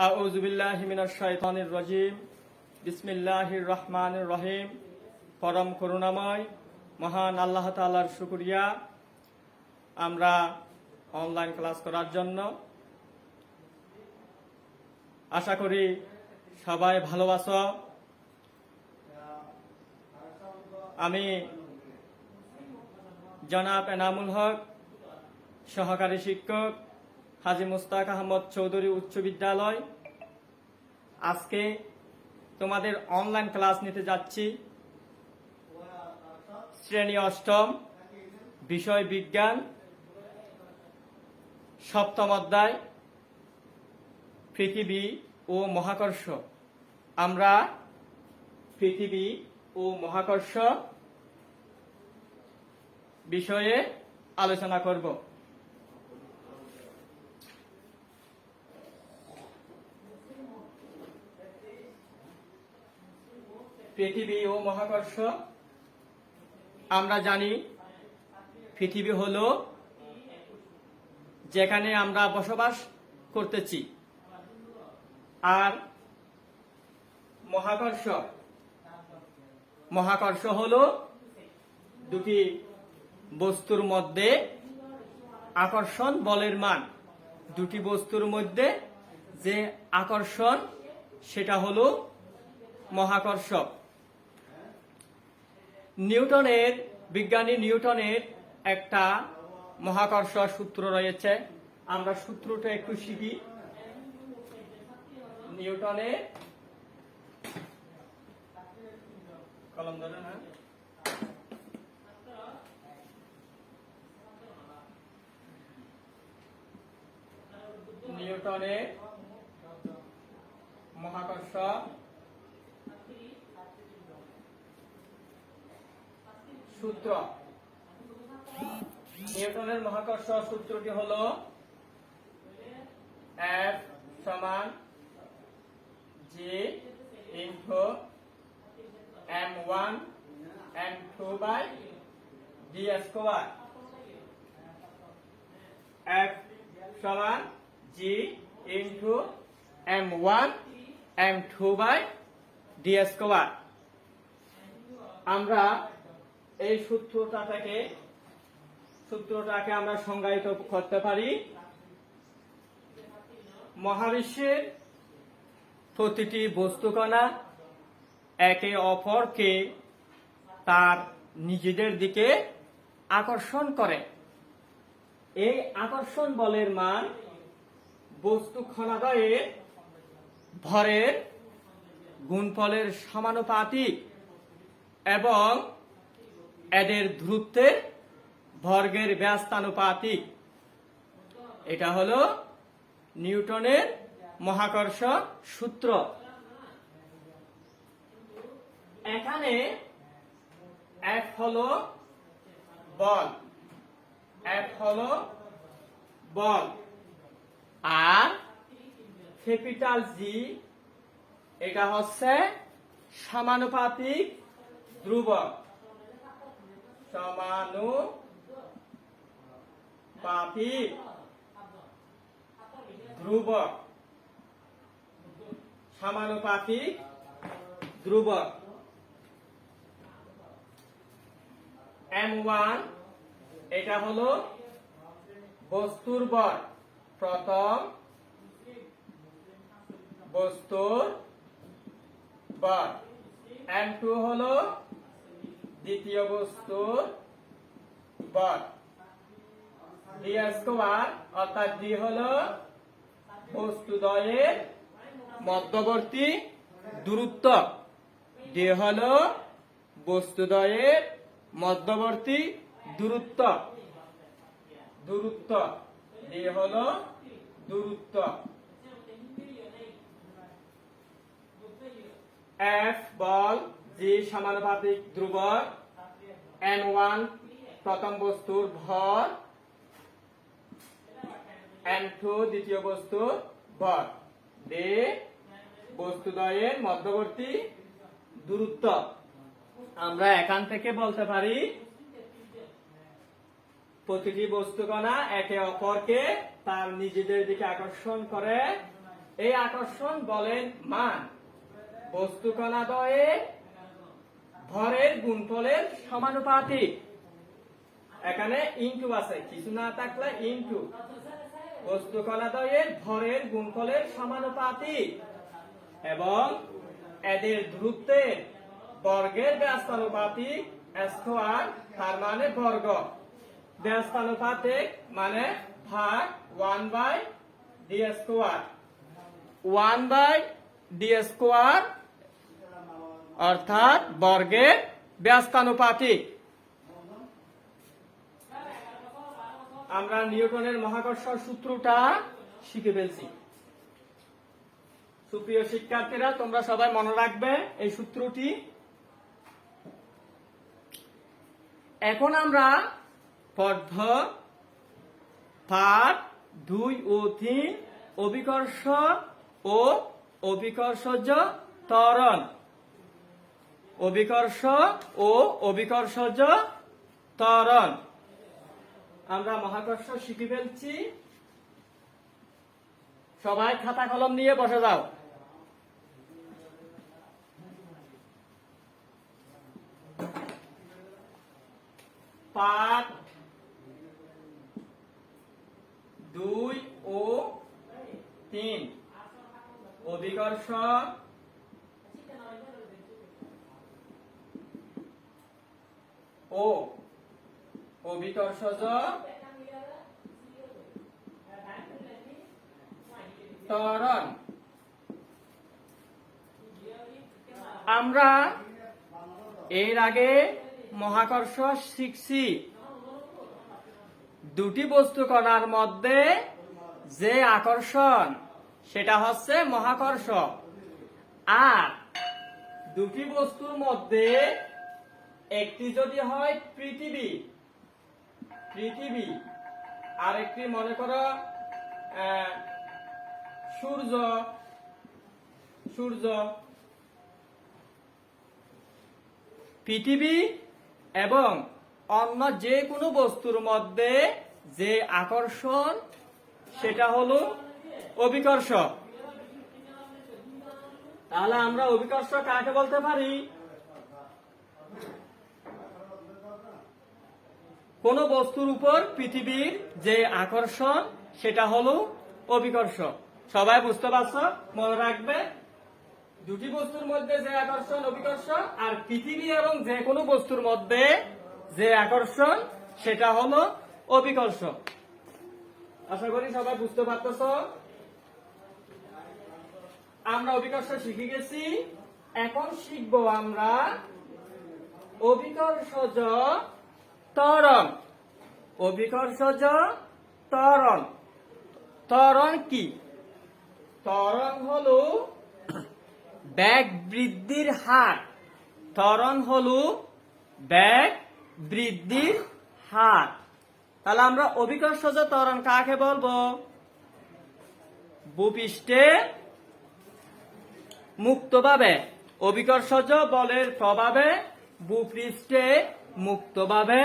আউযু বিল্লাহি মিনাশ শাইতানির রাজিম। বিসমিল্লাহির রহমানির রহিম। পরম করুণাময় মহান আল্লাহ তাআলার শুকরিয়া আমরা অনলাইন ক্লাস করার জন্য। আশা করি সবাই ভালো আছো। আমি জনাব এনামুল হক, সহকারী শিক্ষক, হাজী মুস্তাক আহমদ চৌধুরী উচ্চ বিদ্যালয়। আজকে তোমাদের অনলাইন ক্লাস নিতে যাচ্ছি। শ্রেণী অষ্টম, বিষয় বিজ্ঞান, সপ্তম অধ্যায় পৃথিবী ও মহাকর্ষ। আমরা পৃথিবী ও মহাকর্ষ বিষয়ে আলোচনা করব। পৃথিবী ও মহাকর্ষ। আমরা জানি পৃথিবী হলো যেখানে আমরা বসবাস করতেছি, আর মহাকর্ষ মহাকর্ষ হলো দুটি বস্তুর মধ্যে আকর্ষণ বলের মান। দুটি বস্তুর মধ্যে যে আকর্ষণ, সেটা হলো মহাকর্ষ। বিজ্ঞানী নিউটনের একটা মহাকর্ষ সূত্র রয়েছে। আমরা সূত্রটা একটু শিখি। নিউটনের কলম ধরে না, নিউটনের মহাকর্ষ সূত্র। নিউটনের মহাকর্ষ সূত্রটি হলো F সমান G into m1 m2 by d square. F সমান G into m1 m2 by d square. আমরা এই সূত্রটাকে আমরা সংজ্ঞায়িত করতে পারি। মহাবিশ্বের প্রতিটি বস্তুকণা একে অপরকে তার নিজেদের দিকে আকর্ষণ করে। এই আকর্ষণ বলের মান বস্তু কণাদ্বয়ের ভরের গুণফলের সমানুপাতিক এবং এদের দূরত্বের বর্গের ব্যস্তানুপাতিক। এটা হলো নিউটনের মহাকর্ষ সূত্র। এখানে F হলো বল, আর ক্যাপিটাল G এটা হচ্ছে সমানুপাতিক ধ্রুবক। সমানুপাতিক ধ্রুবক। m1 এটা হলো বস্তুর ভর, প্রথম বস্তুর ভর। m2 হলো দ্বিতীয় বস্তুর ভর। d স্কয়ার অর্থাৎ d হলো বস্তুদ্বয়ের মধ্যবর্তী দূরত্ব। d হলো বস্তুদ্বয়ের মধ্যবর্তী দূরত্ব। d হলো দূরত্ব। F বল, G সমানুপাতিক ধ্রুবক, m1 প্রথম বস্তুর ভর, m2 দ্বিতীয় বস্তুর ভর, d বস্তুদ্বয়ের মধ্যবর্তী দূরত্ব। আমরা এখান থেকে বলতে পারি প্রতিটি বস্তুকণা একে অপরকে তার নিজেদের দিকে আকর্ষণ করে। এই আকর্ষণ বলের মান বস্তু কণাদ্বয়ের ভরের গুণফলের সমানুপাতিক। এখানে ইনটু আছে, কিছু না থাকলে ইনটু। বস্তু কণাদ্বয়ের ভরের গুণফলের সমানুপাতিক এবং এদের দূরত্বের বর্গের ব্যস্তানুপাতিক স্কয়ার, তার মানে বর্গ। ব্যস্তানুপাতিক মানে ভাগ 1/d স্কয়ার। 1/d স্কয়ার অর্থাৎ বর্গের ব্যস্তানুপাতিক। আমরা নিউটনের মহাকর্ষ সূত্রটা শিখে ফেলছি। সুপ্রিয় শিক্ষার্থীরা, তোমরা সবাই মনে রাখবে এই সূত্রটি। এখন আমরা পর্ব পাঠ 2 ও 3 অভিকর্ষ ও অভিকর্ষজ ত্বরণ, অভিকর্ষ ও অভিকর্ষজ ত্বরণ আমরা মহাকর্ষ শিখে ফেলছি। সবাই খাতা কলম নিয়ে বসে যাও। পাঠ 2 ও 3 অভিকর্ষ ও অভিকর্ষজ ত্বরণ। আমরা এর আগে মহাকর্ষ শিখছি। দুটি বস্তু কণার মধ্যে যে আকর্ষণ সেটা হচ্ছে মহাকর্ষ। আর দুটি বস্তুর মধ্যে একটি যদি হয় পৃথিবী, আর একটি মনে করো সূর্য, পৃথিবী এবং অন্য যে কোনো বস্তুর মধ্যে যে আকর্ষণ সেটা হলো অভিকর্ষ। তাহলে আমরা অভিকর্ষ কাকে বলতে পারি? কোন বস্তুর উপর পৃথিবীর যে আকর্ষণ সেটা হলো অভিকর্ষ। সবাই বুঝতে পারছো? মনে রাখবে, দুটি বস্তুর মধ্যে যে আকর্ষণ অভিকর্ষ, আর পৃথিবী এবং যে কোনো বস্তুর মধ্যে যে আকর্ষণ সেটা হলো অভিকর্ষ। আশা করি সবাই বুঝতে পারতেছ। আমরা অভিকর্ষ শিখে গেছি। এখন শিখব আমরা অভিকর্ষজ ত্বরণ। অভিকর্ষজ ত্বরণ। ত্বরণ কি? ত্বরণ হলো বেগ বৃদ্ধির হার। ত্বরণ হলো বেগ বৃদ্ধির হার। তাহলে আমরা অভিকর্ষজ ত্বরণ কাকে বলবো? ভূপৃষ্ঠে মুক্তভাবে অভিকর্ষজ বলের প্রভাবে ভূপৃষ্ঠে মুক্তভাবে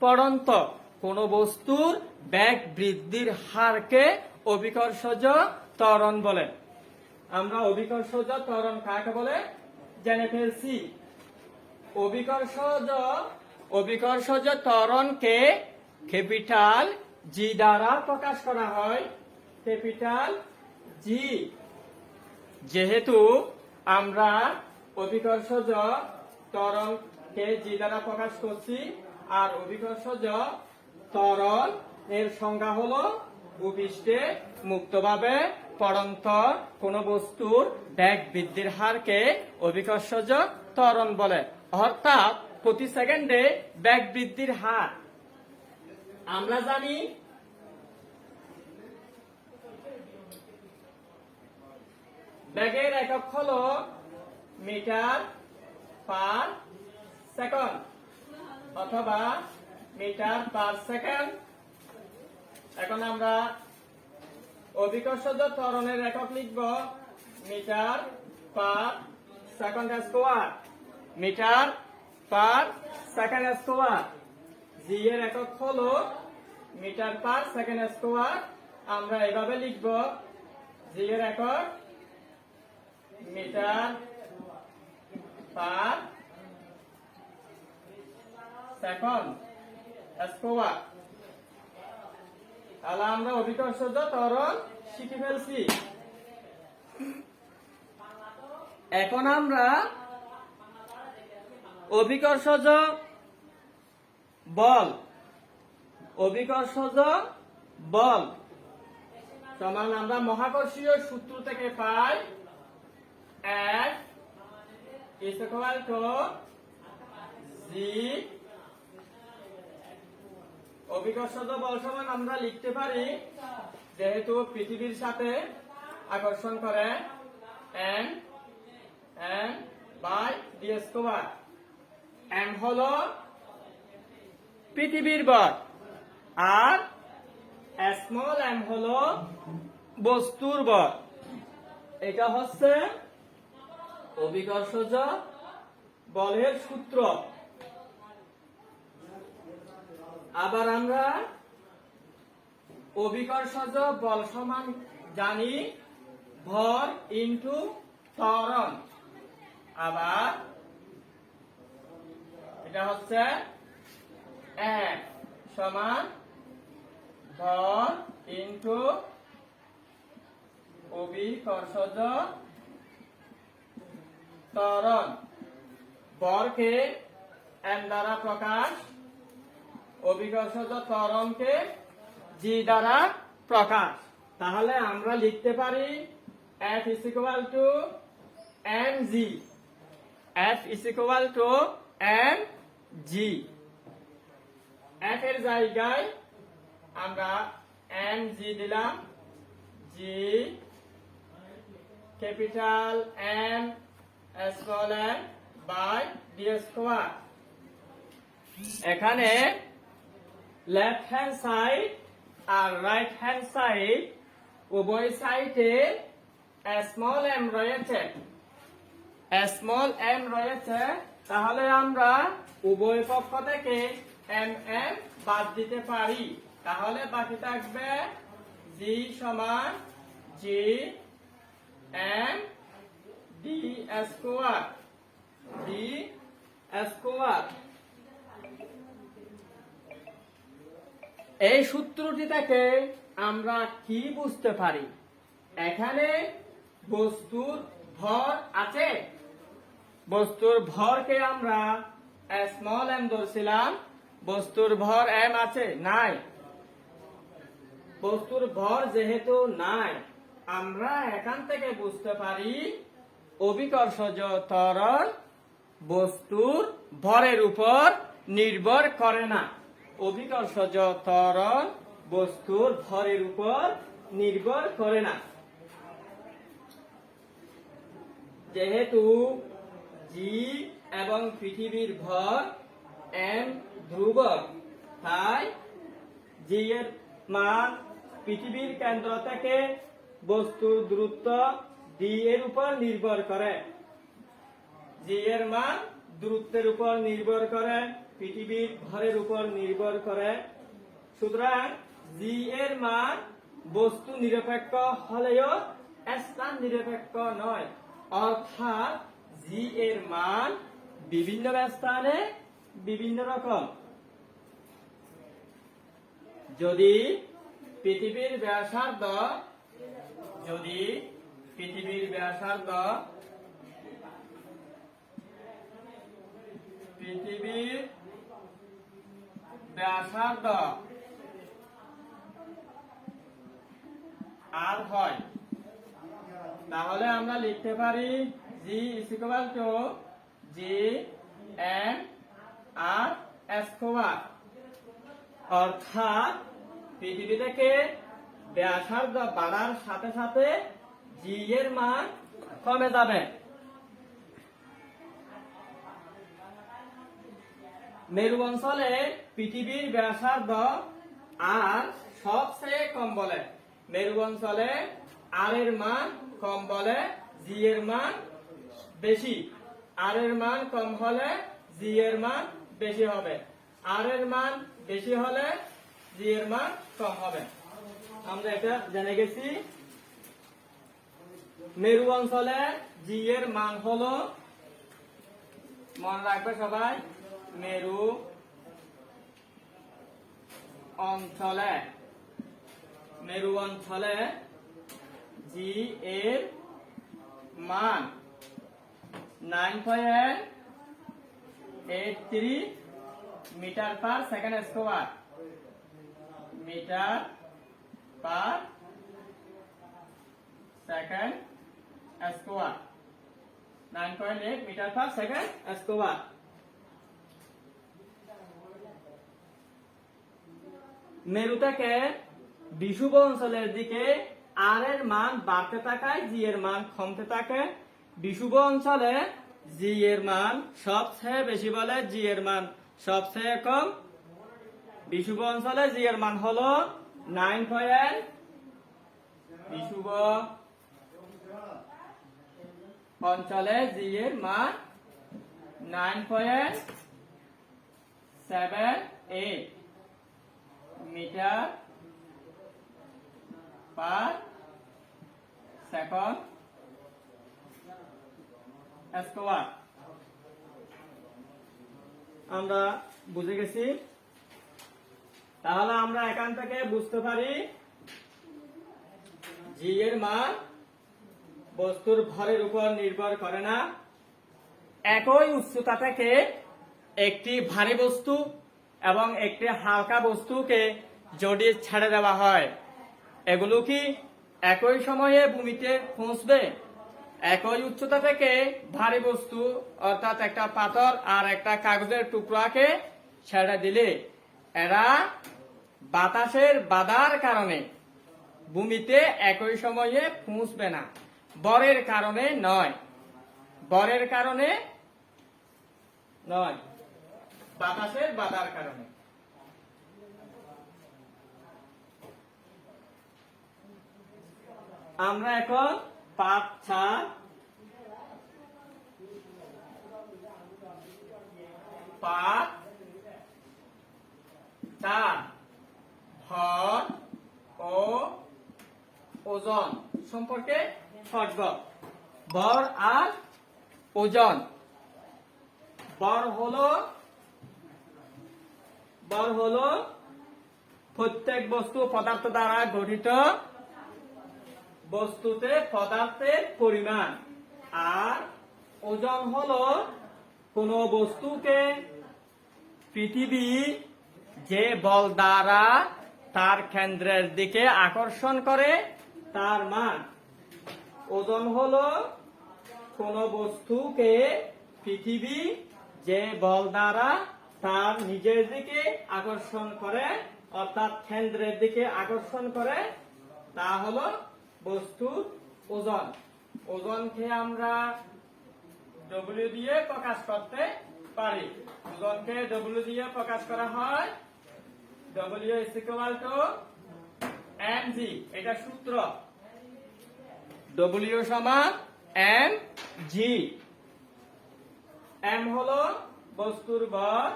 পড়ন্ত কোন বস্তুর বেগ বৃদ্ধির হারকে অভিকর্ষজ ত্বরণ বলে। আমরা অভিকর্ষজ ত্বরণ কাকে বলে জেনে ফেলছি। অভিকর্ষজ ত্বরণকে ক্যাপিটাল জি দ্বারা প্রকাশ করা হয়। ক্যাপিটাল জি। যেহেতু আমরা অভিকর্ষজ ত্বরণকে জি দ্বারা প্রকাশ করছি, আর অভিকর্ষজ ত্বরণ এর সংজ্ঞা হলো ভূপৃষ্ঠে মুক্তভাবে পড়ন্ত কোন বস্তুর বেগ বৃদ্ধির হারকে অভিকর্ষজ ত্বরণ বলে। অর্থাৎ প্রতি সেকেন্ডে বেগ বৃদ্ধির হার। আমরা জানি বেগের একক হলো মিটার পার সেকেন্ড অথবা মিটার পার সেকেন্ড। এখন আমরা অভিকর্ষজ ত্বরণের একক লিখব metre per second square. Metre per second square. G এর একক হলো মিটার পার সেকেন্ড স্কয়ার। আমরা এভাবে লিখব জি এর একক মিটার পার সেকেন্ড স্কোয়ার। তাহলে আমরা অভিকর্ষজ ত্বরণ শিখে ফেলছি। এখন আমরা অভিকর্ষজ বল সমান আমরা মহাকর্ষীয় সূত্র থেকে পাই F is equal to G। অভিকর্ষজ বল সমান আমরা লিখতে পারি, যেহেতু পৃথিবীর সাথে আকর্ষণ করে m by d square. m হলো পৃথিবীর ভর আর স্মল m হলো বস্তুর ভর। এটা হচ্ছে অভিকর্ষজ বলের সূত্র। আবার আমরা অভিকর্ষজ বল সমান জানি ভর ইনটু ত্বরণ। আবার এটা হচ্ছে F সমান ভর ইনটু অভিকর্ষজ ত্বরণ। ভরকে m দ্বারা প্রকাশ, অভিকর্ষজ ত্বরণকে g দ্বারা প্রকাশ। তাহলে আমরা লিখতে পারি F is equal to mg। F is equal to mg। F এর জায়গায় আমরা mg দিলাম, g capital M small m by d square. এখানে লেফট হ্যান্ড সাইড আর রাইট হ্যান্ড সাইড উভয় সাইডে স্মল m রয়েছে, তাহলে আমরা উভয় পক্ষ থেকে m বাদ দিতে পারি। তাহলে বাকি থাকবে g সমান g m ডি স্কয়ার। এই সূত্রটি থেকে আমরা কি বুঝতে পারি? এখানে বস্তুর ভর আছে, বস্তুর ভরকে আমরা স্মল m ধরছিলাম, বস্তুর ভর m আছে নাই। বস্তুর ভর যেহেতু নাই, আমরা এখান থেকে বুঝতে পারি অভিকর্ষজ ত্বরণ বস্তুর ভরের উপর নির্ভর করে না। অভিকর্ষজ ত্বরণ বস্তুর ভরের উপর নির্ভর করে না। যেহেতু g এবং পৃথিবীর ভর m ধ্রুবক, তাই g এর মান পৃথিবীর কেন্দ্র থেকে বস্তুর দূরত্ব d এর উপর নির্ভর করে। g এর মান দূরত্বের উপর নির্ভর করে, পৃথিবীর ভরের উপর নির্ভর করে। সুতরাং g এর মান বস্তু নিরপেক্ষ হলেও স্থান নিরপেক্ষ নয়, অর্থাৎ g এর মান বিভিন্ন স্থানে বিভিন্ন রকম। যদি পৃথিবীর ব্যাসার্ধ r হয়, তাহলে আমরা লিখতে পারি g is equal to g m r square. অর্থাৎ পৃথিবী থেকে ব্যাসার্ধ বাড়ার সাথে সাথে g এর মান কমে যাবে। মেরু অঞ্চলে পৃথিবীর ব্যাসার্ধ আর সবচেয়ে কম বলে, মেরু অঞ্চলে r এর মান কম বলে, g এর মান বেশি। r এর মান কম হলে g এর মান বেশি হবে, r এর মান বেশি হলে g এর মান কম হবে। আমরা এটা জেনে গেছি। মেরু অঞ্চলে জি এর মান হলো, মনে রাখবে সবাই, মেরু অঞ্চলে জি এর মান 9.83 metre per second square, metre per second square, 9.8 metre per second square. মেরু থেকে বিষুব অঞ্চলের দিকে আর এর মান বাড়তে থাকায় জি এর মান কমতে থাকে। বিষুব অঞ্চলে জি এর মান সবচেয়ে বেশি বলে জি এর মান সবচেয়ে কম। বিষুব অঞ্চলে জি এর মান হলো 9. বিষুব অঞ্চলে জি এর মান 9.78 মিটার পার সেকেন্ড স্কোয়ার। আমরা বুঝে গেছি। তাহলে আমরা এখান থেকে বুঝতে পারি জি এর মান বস্তুর ভরের উপর নির্ভর করে না। একই উচ্চতা থেকে একটি ভারী বস্তু এবং একটি হালকা বস্তুকে যদি ছেড়ে দেওয়া হয়, এগুলো কি একই সময়ে ভূমিতে পৌঁছবে? একই উচ্চতা থেকে ভারী বস্তু অর্থাৎ একটা পাথর আর একটা কাগজের টুকরাকে ছেড়ে দিলে এরা বাতাসের বাধার কারণে ভূমিতে একই সময়ে পৌঁছবে না, বরের কারণে নয়, বাতাসের বাধার কারণে। আমরা এখন পাঠ 4 ভর ও ওজন সম্পর্কে পড়ব। ভর আর ওজন। ভর হলো প্রত্যেক বস্তু পদার্থ দ্বারা গঠিত, বস্তুতে পদার্থের পরিমাণ। আর ওজন হলো কোন বস্তুকে পৃথিবী যে বল দ্বারা তার কেন্দ্রের দিকে আকর্ষণ করে তার মান। ওজন হলো কোন বস্তুকে পৃথিবী যে বল দ্বারা তার নিজের দিকে আকর্ষণ করে অর্থাৎ কেন্দ্রের দিকে আকর্ষণ করে, তা হলো বস্তুর ওজন। ওজনকে আমরা ডব্লিউ দিয়ে প্রকাশ করতে পারি। ওজনকে ডব্লিউ দিয়ে প্রকাশ করা হয় W is equal to mg। এটা সূত্র, ডব্লিউ সমান mg। m হলো বস্তুর ভর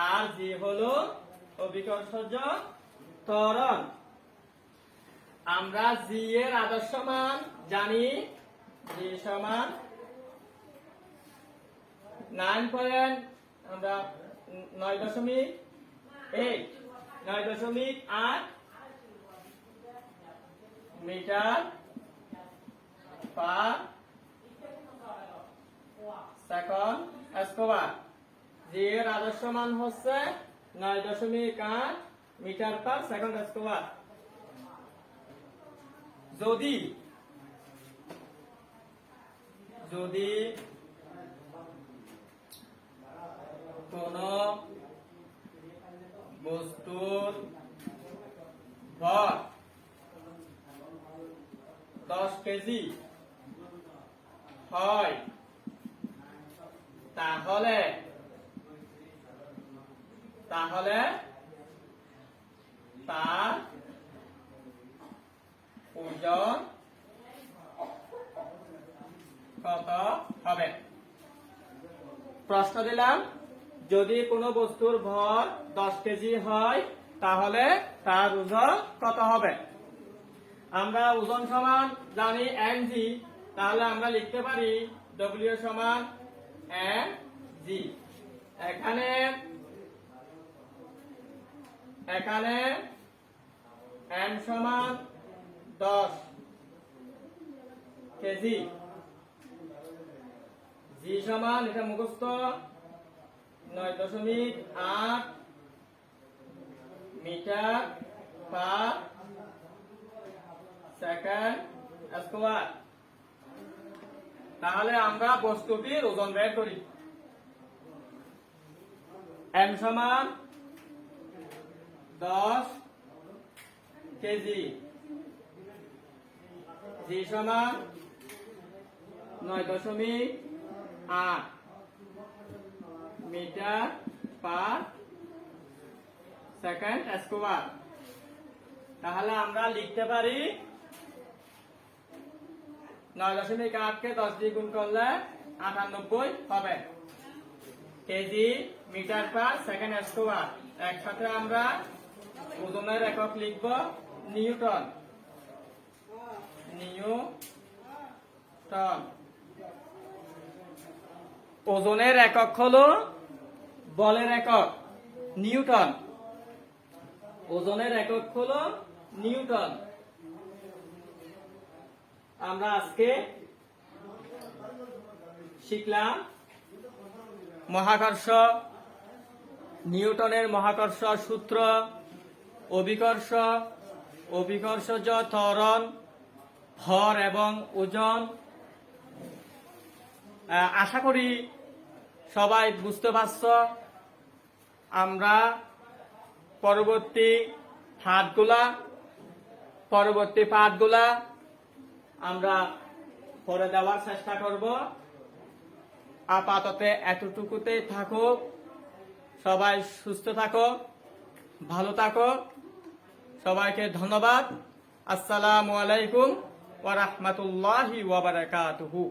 আর g হলো অভিকর্ষজ ত্বরণ। আমরা g এর আদর্শ মান জানি, g সমান 9.8 মিটার পার সেকেন্ড স্কোয়ার। জি এর আদর্শ মান হচ্ছে 9.8 মিটার পার সেকেন্ড স্কোয়ার। যদি কোন বস্তুর ভর 10 কেজি হয় তাহলে তার ওজন কত হবে? প্রশ্ন দিলাম, যদি কোনো বস্তুর ভর 10 কেজি হয় তাহলে তার ওজন কত হবে? আমরা ওজন সমান জানি mg, তাহলে আমরা লিখতে পারি w সমান mg। এখানে m সমান 10 কেজি, g সমান এটা মুখস্থ 9.8 মিটার পার সেকেন্ড স্কয়ার। তাহলে আমরা বস্তুটির ওজন বের করি। m সমান 10 কেজি, g সমান 9.8 মিটার পার সেকেন্ড স্কয়ার। তাহলে আমরা লিখতে পারি 9.8 কে 10 দিয়ে গুণ করলে 98 হবে KG metre per second square. একসাথে আমরা ওজনের একক লিখব নিউটন। ওজনের একক হলো বলের একক নিউটন। ওজনের একক হলো নিউটন। আমরা আজকে শিখলাম মহাকর্ষ, নিউটনের মহাকর্ষ সূত্র, অভিকর্ষ, অভিকর্ষজ ত্বরণ, ভর এবং ওজন। আশা করি সবাই বুঝতে পারছ। আমরা পরবর্তী পাঠগুলা আমরা পরে দেওয়ার চেষ্টা করব। আপাতত এতটুকুতে থাকো। সবাই সুস্থ থাকো, ভালো থাকো। সবাইকে ধন্যবাদ। আসসালামু আলাইকুম ওয়া রাহমাতুল্লাহি ওয়া বারাকাতুহু।